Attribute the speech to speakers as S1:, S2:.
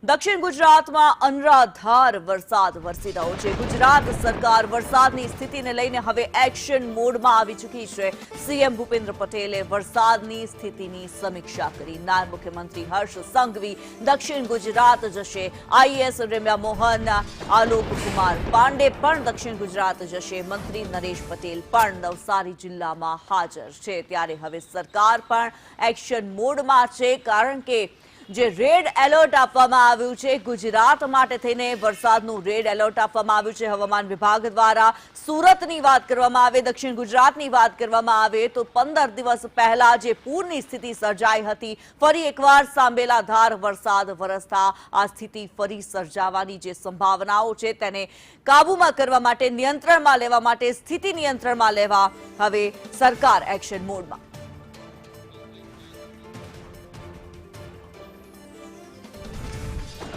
S1: દક્ષિણ ગુજરાતમાં અનરાધાર વરસાદ વરસી રહ્યો છે। ગુજરાત સરકાર વરસાદની સ્થિતિને લઈને હવે એક્શન મોડમાં આવી ચૂકી છે। સીએમ ભૂપેન્દ્ર પટેલે વરસાદની સ્થિતિની સમીક્ષા કરી। નાયબ મુખ્યમંત્રી હર્ષ સંઘવી દક્ષિણ ગુજરાત જશે। આઈએએસ રેમ્યા મોહન, આલોક કુમાર પાંડે પણ દક્ષિણ ગુજરાત જશે। મંત્રી નરેશ પટેલ પણ નવસારી જિલ્લામાં હાજર છે। ત્યારે હવે સરકાર પણ એક્શન મોડમાં છે, કારણ કે જે રેડ એલર્ટ આપવામાં આવ્યું છે ગુજરાત માટે થઈને વરસાદનું રેડ એલર્ટ આપવામાં આવ્યું છે હવામાન વિભાગ દ્વારા। સુરતની વાત કરવામાં આવે, દક્ષિણ ગુજરાતની વાત કરવામાં આવે તો 15 દિવસ પહેલા જે પૂરની સ્થિતિ સર્જાઈ હતી, ફરી એકવાર સાંબેલાધાર વરસાદ વરસતા આ સ્થિતિ ફરી સર્જાવાની જે સંભાવનાઓ છે તેને કાબૂમાં કરવા માટે, નિયંત્રણમાં લેવા માટે, સ્થિતિ નિયંત્રણમાં લેવા હવે સરકાર એક્શન મોડમાં।